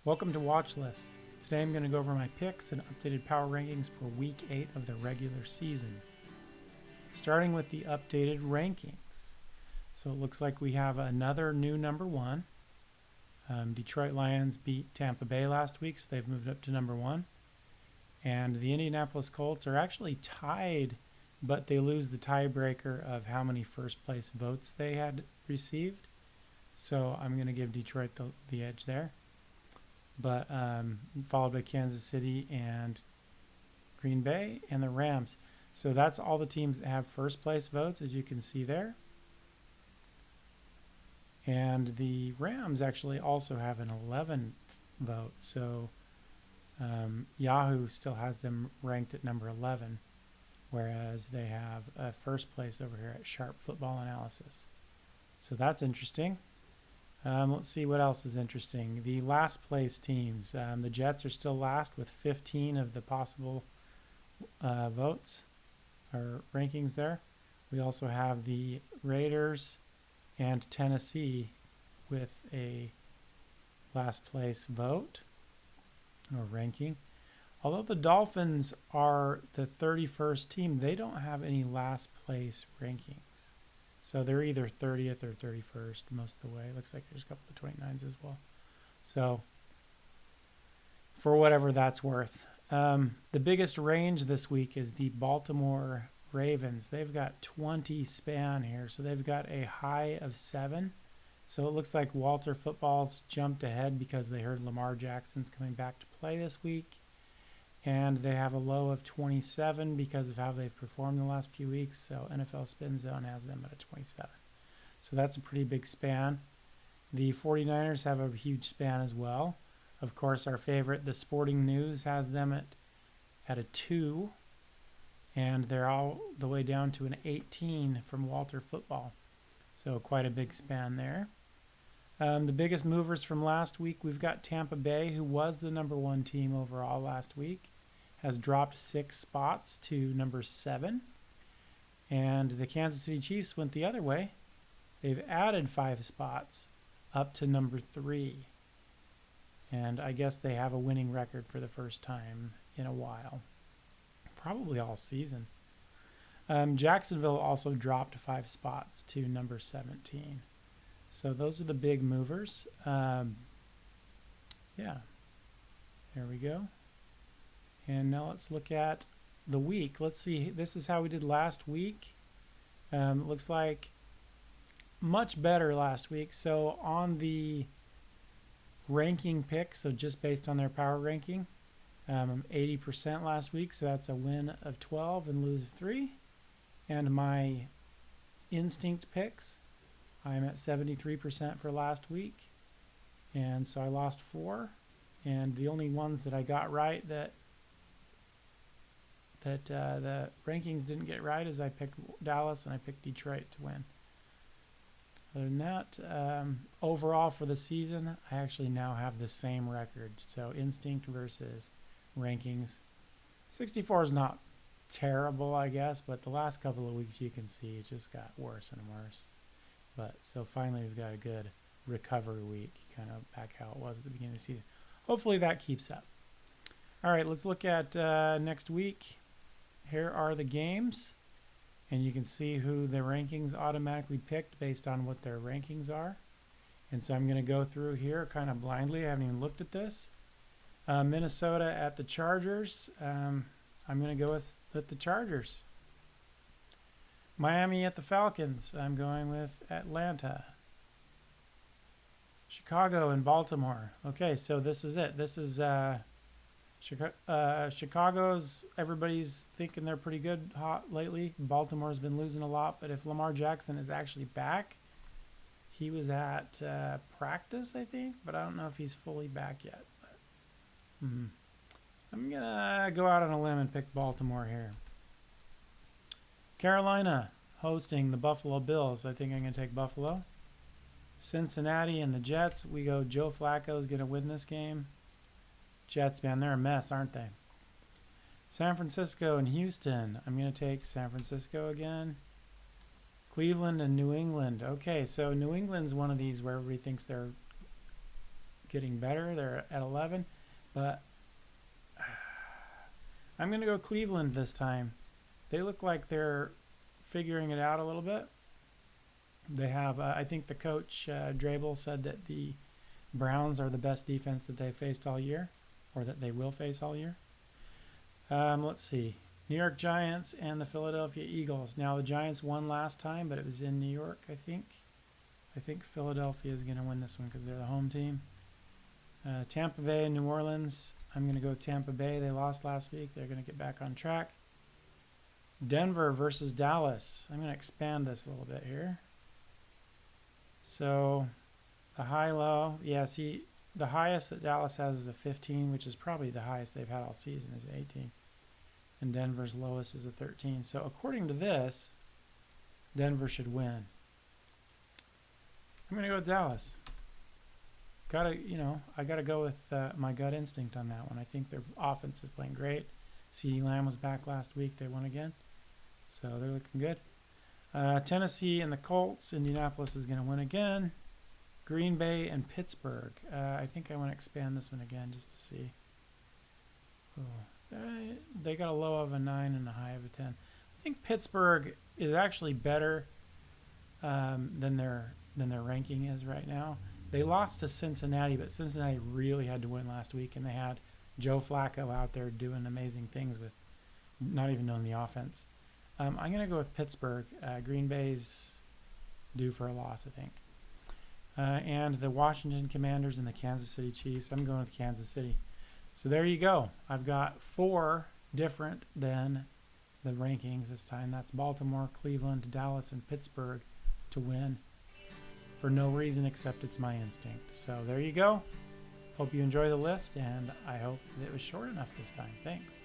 Welcome to Watch Lists. Today I'm going to go over my picks and updated power rankings for Week 8 of the regular season. Starting with the updated rankings. So it looks like we have another new number 1. Detroit Lions beat Tampa Bay last week, so they've moved up to number 1. And the Indianapolis Colts are actually tied, but they lose the tiebreaker of how many first place votes they had received. So I'm going to give Detroit the edge there. But followed by Kansas City and Green Bay and the Rams. So that's all the teams that have first place votes, as you can see there. And the Rams actually also have an 11th vote. So Yahoo still has them ranked at number 11, whereas they have a first place over here at Sharp Football Analysis. So that's interesting. Let's see what else is interesting. The last place teams. The Jets are still last with 15 of the possible votes or rankings there. We also have the Raiders and Tennessee with a last place vote or ranking. Although the Dolphins are the 31st team, they don't have any last place rankings. So they're either 30th or 31st most of the way. Looks like there's a couple of 29s as well. So for whatever that's worth. The biggest range this week is the Baltimore Ravens. They've got 20 span here. So they've got a high of 7. So it looks like Walter Football's jumped ahead because they heard Lamar Jackson's coming back to play this week. And they have a low of 27 because of how they've performed the last few weeks. So NFL Spin Zone has them at a 27. So that's a pretty big span. The 49ers have a huge span as well. Of course, our favorite, the Sporting News, has them at a 2. And they're all the way down to an 18 from Walter Football. So quite a big span there. The biggest movers from last week, we've got Tampa Bay, who was the number 1 team overall last week, has dropped 6 spots to number 7. And the Kansas City Chiefs went the other way. They've added 5 spots up to number 3. And I guess they have a winning record for the first time in a while. Probably all season. Jacksonville also dropped 5 spots to number 17. So those are the big movers. Yeah, there we go. And now let's look at the week. Let's see, this is how we did last week. It looks like much better last week. So on the ranking pick, so just based on their power ranking, 80% last week. So that's a win of 12 and lose of 3. And my instinct picks, I'm at 73% for last week, and so I lost 4. And the only ones that I got right that the rankings didn't get right is I picked Dallas and I picked Detroit to win. Other than that, overall for the season, I actually now have the same record. So instinct versus rankings. 64 is not terrible, I guess, but the last couple of weeks you can see it just got worse and worse. But so finally we've got a good recovery week, kind of back how it was at the beginning of the season. Hopefully that keeps up. All right, let's look at next week. Here are the games, and you can see who the rankings automatically picked based on what their rankings are. And so I'm going to go through here kind of blindly. I haven't even looked at this. Minnesota at the Chargers. I'm going to go with the Chargers. Miami at the Falcons. I'm going with Atlanta. Chicago and Baltimore. Okay, so this is it. This is Chicago's, everybody's thinking they're pretty good hot lately. Baltimore's been losing a lot, but if Lamar Jackson is actually back, he was at practice, I think, but I don't know if he's fully back yet. But, I'm going to go out on a limb and pick Baltimore here. Carolina hosting the Buffalo Bills. I think I'm going to take Buffalo. Cincinnati and the Jets. We go Joe Flacco is going to win this game. Jets, man, they're a mess, aren't they? San Francisco and Houston. I'm going to take San Francisco again. Cleveland and New England. Okay, so New England's one of these where everybody thinks they're getting better. They're at 11, but I'm going to go Cleveland this time. They look like they're figuring it out a little bit. They have, I think the coach, Drabel, said that the Browns are the best defense that they faced all year, or that they will face all year. Let's see. New York Giants and the Philadelphia Eagles. Now, the Giants won last time, but it was in New York, I think. I think Philadelphia is going to win this one because they're the home team. Tampa Bay and New Orleans. I'm going to go Tampa Bay. They lost last week. They're going to get back on track. Denver versus Dallas. I'm going to expand this a little bit here. So the high-low. Yeah, see, the highest that Dallas has is a 15, which is probably the highest they've had all season, is 18. And Denver's lowest is a 13. So according to this, Denver should win. I'm going to go with Dallas. I got to go with my gut instinct on that one. I think their offense is playing great. CeeDee Lamb was back last week. They won again. So they're looking good. Tennessee and the Colts. Indianapolis is going to win again. Green Bay and Pittsburgh. I think I want to expand this one again just to see. They got a low of a 9 and a high of a 10. I think Pittsburgh is actually better than their ranking is right now. They lost to Cincinnati, but Cincinnati really had to win last week, and they had Joe Flacco out there doing amazing things with not even knowing the offense. I'm going to go with Pittsburgh. Green Bay's due for a loss, I think. And the Washington Commanders and the Kansas City Chiefs. I'm going with Kansas City. So there you go. I've got 4 different than the rankings this time. That's Baltimore, Cleveland, Dallas, and Pittsburgh to win for no reason except it's my instinct. So there you go. Hope you enjoy the list, and I hope it was short enough this time. Thanks.